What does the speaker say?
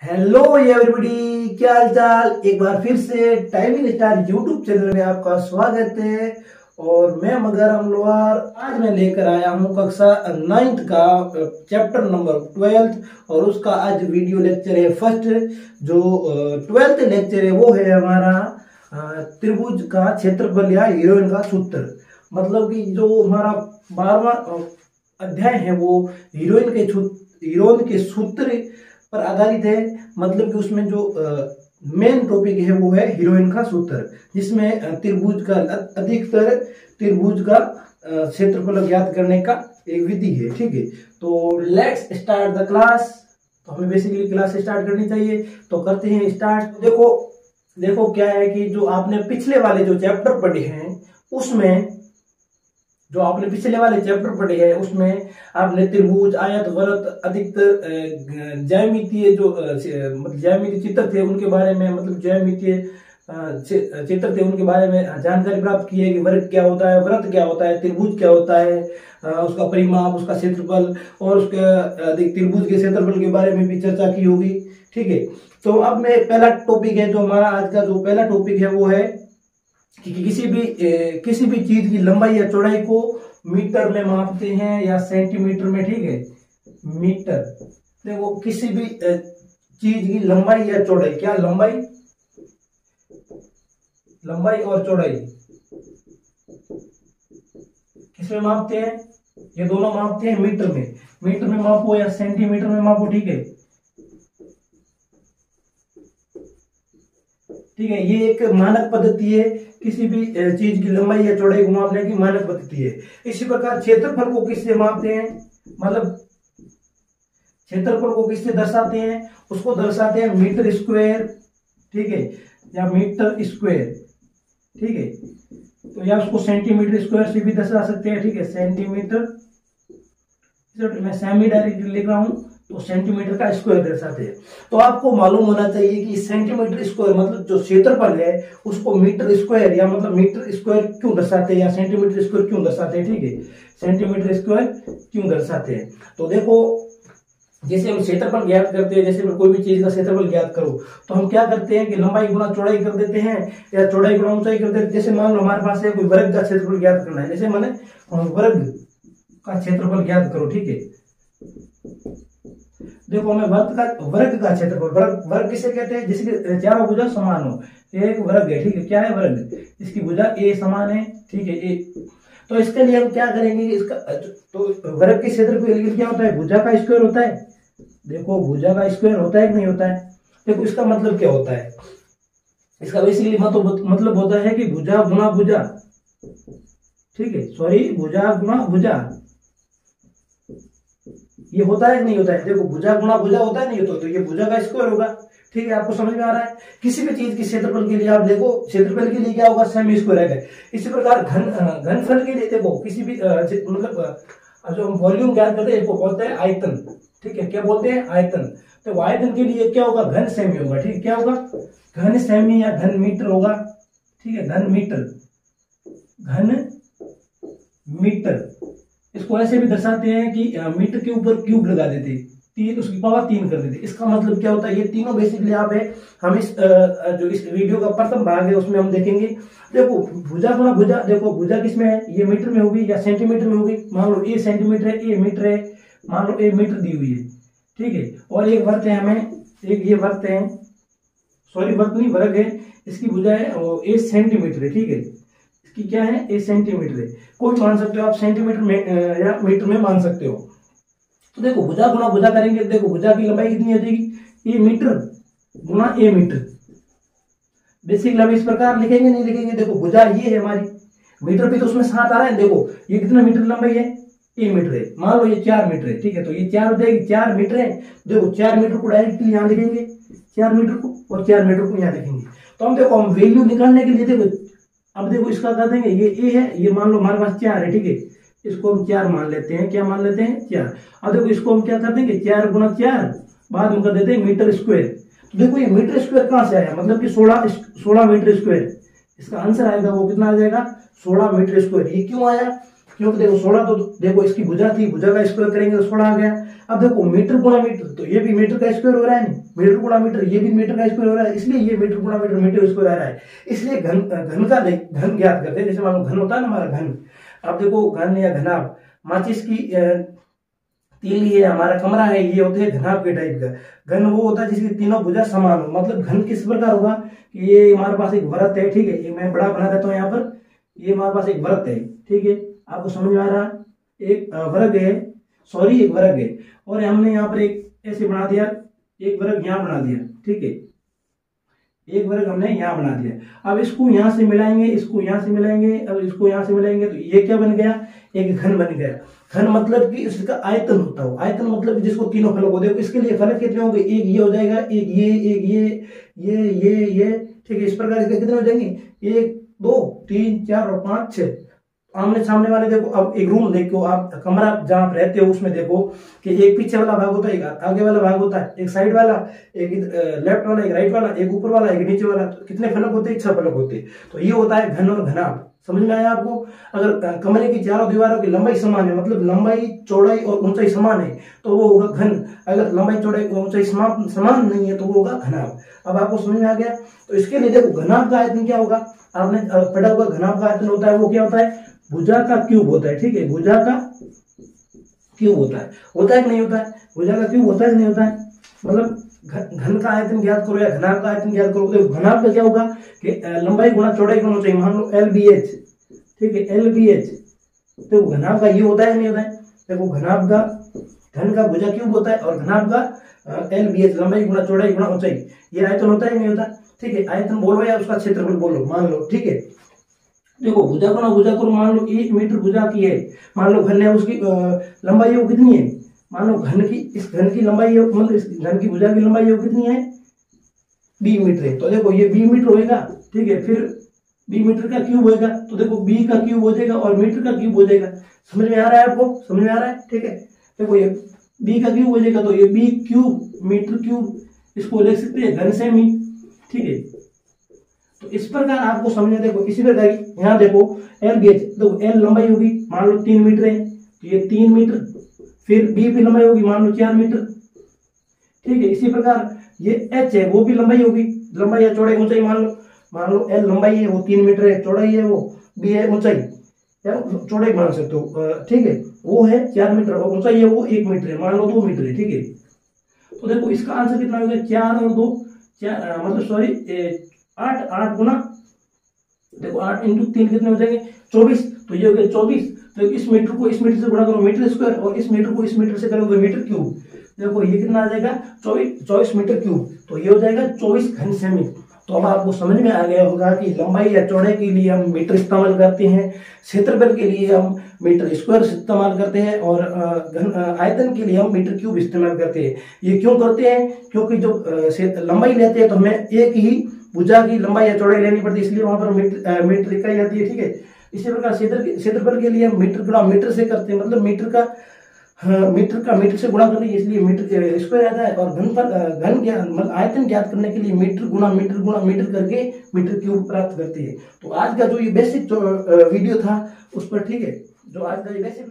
Hello everybody, क्या हाल चाल। एक बार फिर से टाइमिंग स्टार यूट्यूब चैनल में आपका स्वागत है। और मैं मगर अमलवार आज मैं लेकर आया हूं कक्षा 9th का चैप्टर नंबर 12 और उसका आज वीडियो लेक्चर है फर्स्ट। जो 12th लेक्चर है वो है हमारा त्रिभुज का क्षेत्रफल या हीरोइन का सूत्र। मतलब कि जो हमारा 12वां अध्याय है वो हीरोइन के सूत्र पर आधारित है। मतलब कि उसमें जो मेन टॉपिक है वो है हीरोइन का सूत्र, जिसमें त्रिभुज का अधिकतर त्रिभुज का क्षेत्रफल ज्ञात करने का एक विधि है। ठीक है, तो लेट्स स्टार्ट द क्लास। तो हमें बेसिकली क्लास स्टार्ट करनी चाहिए, तो करते हैं स्टार्ट। देखो क्या है कि जो आपने पिछले वाले जो चैप्टर पढ़े हैं उसमें आपने त्रिभुज, आयत, वृत्त, अधिकतर ज्यामितीय जो ज्यामितीय चित्र थे उनके बारे में, मतलब ज्यामितीय चित्र थे उनके बारे में जानकारी प्राप्त की है कि वर्ग क्या होता है, वृत्त क्या होता है, त्रिभुज क्या होता है, उसका परिमाप, उसका क्षेत्रफल और उसके त्रिभुज के क्षेत्रफल के बारे में भी चर्चा की होगी। ठीक है, तो अब मैं पहला टॉपिक है, जो हमारा आज का जो पहला टॉपिक है वो है कि किसी भी चीज की लंबाई या चौड़ाई को मीटर में मापते हैं या सेंटीमीटर में। ठीक है, मीटर। देखो किसी भी चीज की लंबाई या चौड़ाई, क्या लंबाई और चौड़ाई किसमें मापते हैं? ये दोनों मापते हैं मीटर में मापो या सेंटीमीटर में मापो। ठीक है, ये एक मानक पद्धति है, किसी भी चीज की लंबाई या चौड़ाई को मापने की मानक पद्धति है। इसी प्रकार क्षेत्रफल को किससे मापते हैं, मतलब क्षेत्रफल को किससे दर्शाते हैं? उसको दर्शाते हैं मीटर स्क्वायर। ठीक है, या मीटर स्क्वायर। ठीक है, तो या उसको सेंटीमीटर स्क्वायर से भी दर्शा सकते हैं। ठीक है, सेंटीमीटर, मैं सेमी डायरेक्ट लिख रहा हूं तो सेंटीमीटर का स्क्वायर दर्शाते हैं। तो आपको मालूम होना चाहिए कि सेंटीमीटर स्क्वायर मतलब जो क्षेत्रफल है उसको मीटर स्क्वायर या मतलब मीटर स्क्वायर क्यों दर्शाते हैं या सेंटीमीटर स्क्वायर क्यों दर्शाते हैं। ठीक है, सेंटीमीटर स्क्वायर क्यों दर्शाते हैं? तो देखो, जैसे हम क्षेत्रफल ज्ञात करते हैं, जैसे मैं कोई भी चीज का क्षेत्रफल ज्ञात करूं तो हम क्या करते हैं कि लंबाई गुना चौड़ाई कर देते हैं या चौड़ाई गुना ऊंचाई कर देते हैं। जैसे मान लो हमारे पास है कोई वर्ग का क्षेत्रफल ज्ञात करना है, जैसे मैंने वर्ग का क्षेत्रफल ज्ञात करो। ठीक है, देखो हमें वर्ग का क्षेत्रफल, वर्ग किसे कहते हैं? जिसके चारों भुजा समान हो, एक वर्ग है। ठीक है, क्या है वर्ग? इसकी भुजा ए समान है। ठीक है, ए। तो इसके लिए हम क्या करेंगे, इसका तो वर्ग के क्षेत्रफल के लिए क्या होता है? भुजा का स्क्वायर होता है। देखो भुजा का स्क्वायर होता है कि नहीं होता है? देखो इसका मतलब क्या होता है, इसका बेसिकली मतलब होता है कि भुजा गुना भुजा। ठीक है, सॉरी, भुजा गुना भुजा, ये होता है कि नहीं होता है? देखो भुजा गुना भुजा होता है नहीं होता, तो ये भुजा का स्क्वायर होगा। ठीक है, आपको समझ में आ रहा है? किसी भी चीज के क्षेत्रफल के लिए आप देखो, क्षेत्रफल के लिए क्या होगा? सेमी स्क्वायर है। इसी प्रकार घनफल के लिए देखो, किसी भी मतलब जो हम वॉल्यूम ज्ञात करते हैं इसको बोलते हैं आयतन। ठीक है, क्या बोलते हैं? आयतन। तो आयतन के लिए क्या होगा? घन सेमी होगा। ठीक है, क्या होगा? घन सेमी या घन मीटर होगा। ठीक है, घन मीटर। इसको ऐसे भी दर्शाते हैं कि मीटर के ऊपर क्यूब लगा देते, तीन, उसकी पावर 3 कर देते। इसका मतलब क्या होता है? ये तीनों बेसिकली आप है, हम जो इस वीडियो का प्रथम भाग है उसमें हम देखेंगे। देखो भुजा गुना भुजा, देखो भुजा किसमें है? ये मीटर में होगी या सेंटीमीटर में होगी। मान लो ए सेंटीमीटर है, ए मीटर है, मान लो ए मीटर दी हुई है। ठीक है, और एक वर्ग है, हमें एक ये वर्ग है, सॉरी वर्ग नहीं, वर्ग है, इसकी भुजा है और ए सेंटीमीटर है। ठीक है, इसकी क्या है? ए सेंटीमीटर है। कोई मान सकते हो आप, सेंटीमीटर में या मीटर में मान सकते हो। तो देखो भुजा गुना भुजा करेंगे, देखो भुजा की लंबाई कितनी हो जाएगी? ए मीटर गुना ए मीटर। बेसिकली हम इस प्रकार लिखेंगे, नहीं लिखेंगे। देखो भुजा ये है हमारी, मीटर भी तो उसमें 7 आ रहा है। देखो ये कितना मीटर लंबाई है? ए मीटर है। मान लो ये 4 मीटर है। ठीक है, तो ये 4 हो जाएगी, 4 मीटर है। देखो 4 मीटर को डायरेक्टली यहाँ लिखेंगे, 4 मीटर को, और 4 मीटर को यहाँ लिखेंगे। तो हम देखो, हम वैल्यू निकालने के लिए देखो, अब देखो इसका कर देंगे, ये ए है, ये मान लो हमारे पास 4 है। ठीक है, इसको हम 4 मान लेते हैं। क्या मान लेते हैं? 4। अब देखो इसको हम क्या कर देंगे? 4 गुना 4, बाद में कर देते हैं मीटर स्क्वायर। तो देखो ये मीटर स्क्वायर कहां से आया? मतलब कि 16 मीटर स्क्वायर। इसका आंसर आएगा वो कितना आ जाएगा? 16 मीटर स्क्वायर। ये क्यों आया? क्योंकि देखो 16 तो देखो इसकी भुजा थी, भुजा का स्क्वायर करेंगे तो 16 आ गया। अब देखो मीटर गुणा मीटर, तो ये भी मीटर का स्क्वायर हो रहा है, नहीं मीटर गुणा मीटर ये भी मीटर का स्क्वायर हो रहा है, इसलिए ये मीटर गुणा मीटर मीटर स्क्वायर आ रहा है। इसलिए घन घन का घन ज्ञात करते हैं। जैसे मान लो घन होता है ना हमारा घन, अब देखो घन या घनाभ, माचिस की तीली है, हमारा कमरा है, ये होते हैं घनाभ के टाइप का। घन वो होता है जिसकी तीनों भुजा समान हो। मतलब घन किस प्रकार होगा कि ये हमारे पास एक वृत्त है, ठीक है, ये मैं बड़ा बना देता हूँ यहाँ पर, ये हमारे पास एक वृत्त है, ठीक है, आपको समझ में आ रहा है, एक वर्ग है, सॉरी एक वर्ग है, और हमने यहाँ पर एक ऐसे बना दिया, एक वर्ग यहाँ बना दिया, ठीक है, एक वर्ग हमने यहाँ बना दिया। अब इसको यहाँ से मिलाएंगे, इसको यहाँ से मिलाएंगे, अब इसको यहाँ से मिलाएंगे, तो ये क्या बन गया, एक घन बन गया। घन मतलब कि इसका आयतन होता हो, आयतन मतलब जिसको तीनों फलक होते हो, इसके लिए फलक कितने होंगे, एक ये हो जाएगा, एक ये, ठीक है, इस प्रकार के कितने हो जाएंगे, 1 2 3 4 और 5 6। आमने सामने वाले देखो, अब एक रूम देखो, आप कमरा जहां आप रहते हो उसमें देखो कि एक पीछे वाला भाग होता है, एक आगे वाला भाग होता है, एक साइड वाला, एक लेफ्ट वाला, एक राइट वाला, एक ऊपर वाला, एक नीचे वाला, तो कितने फलक होते हैं, 6 फलक होते हैं। तो ये होता है घन और घनाभ। समझ में आया आपको? अगर कमरे की चारों दीवारों की लंबाई समान है, मतलब लंबाई चौड़ाई और ऊंचाई समान है, तो वो होगा घन। अगर लंबाई चौड़ाई और ऊंचाई समान नहीं है तो वो होगा घनाभ। अब आपको समझ में आ गया? तो इसके लिए देखो घनाभ का आयतन क्या होगा, आपने पढ़ा होगा, घनाभ का आयतन होता है वो क्या होता है, भुजा का क्यूब होता है, ठीक है, भुजा का क्यूब होता है कि नहीं होता है, भुजा का क्यूब होता है कि नहीं होता है। मतलब घन का आयतन ज्ञात करो या घनाभ का आयतन ज्ञात करो, तो घनाभ का क्या होगा कि लंबाई गुणा चौड़ाई गुणा ऊंचाई, मान लो LBH, ठीक है, LBH, तो घनाभ का ये होता है नहीं होता है। देखो घनाभ का, घन का भुजा क्यूब होता है और घनाभ का LBH, लंबाई गुणा चौड़ाई गुणा ऊंचाई, ये आयतन होता है नहीं होता, ठीक है। आयतन बोलो या उसका क्षेत्रफल बोलो, मान लो, ठीक है। देखो भुजा करो, मान लो 1 मीटर भुजा की है, मान लो घन है, उसकी लंबाई वो कितनी है, मान लो घन की, इस घन की लंबाई, मतलब इस घन की भुजा की लंबाई वो कितनी है, 20 मीटर है। तो देखो ये 20 मीटर होएगा, ठीक है, फिर 20 मीटर का क्यूब होएगा, तो देखो 20 का क्यूब हो जाएगा और मीटर का क्यूब हो जाएगा। समझ में आ रहा है आपको? समझ में आ रहा है, ठीक है। देखो ये 20 का क्यूब हो जाएगा, तो ये 20 क्यूब मीटर क्यूब, इसको लिख सकते हैं घन सेमी, ठीक है। तो इस प्रकार आपको समझना। देखो इसी प्रकार यहाँ देखो LBH, देखो L लंबाई होगी, मान लो 3 मीटर है, तो ये 3 मीटर, फिर B की लंबाई होगी मान लो 4 मीटर, ठीक है। इसी प्रकार ये H है, वो भी लंबाई होगी, लंबाई या चौड़ाई ऊंचाई, मान लो L लंबाई है वो 3 मीटर है, चौड़ाई है वो B है, ऊंचाई या चौड़ाई मान सकते हो, ठीक है, वो है 4 मीटर और ऊंचाई है वो 1 मीटर है, मान लो 2 मीटर है, ठीक है। तो देखो इसका आंसर कितना हो गया, 4 और 2 4, मतलब सॉरी 8 गुना, देखो 8 इंटू 3 कितने हो जाएंगे, 24, तो ये हो गया 24। तो इस मीटर को इस मीटर से गुणा करो, मीटर स्क्वायर, और इस मीटर को इस मीटर से करो तो मीटर क्यूब। देखो ये कितना आ जाएगा, 24 मीटर क्यूब, तो ये हो जाएगा 24 घन सेमी। तो अब आपको समझ में आ गया होगा कि लंबाई या चौड़ाई के लिए हम मीटर इस्तेमाल करते हैं, क्षेत्रफल के लिए हम मीटर स्क्वायर इस्तेमाल करते हैं, और आयतन के लिए हम मीटर क्यूब इस्तेमाल करते हैं। ये क्यों करते हैं? क्योंकि जो लंबाई लेते हैं तो हमें एक ही भुजा की लंबाई या चौड़ाई लेनी पड़ती है, इसलिए वहां पर मीटर इकाई आती है, ठीक है। इसी प्रकार क्षेत्रफल के लिए हम मीटर गुणा मीटर से करते हैं, मतलब मीटर से गुणा करते हैं, इसलिए मीटर स्क्वायर आता है। और मतलब आयतन ज्ञात करने के लिए मीटर गुणा मीटर करके मीटर क्यूब प्राप्त करते हैं। तो आज का जो ये बेसिक वीडियो था उस पर, ठीक है, जो आज का ये बेसिक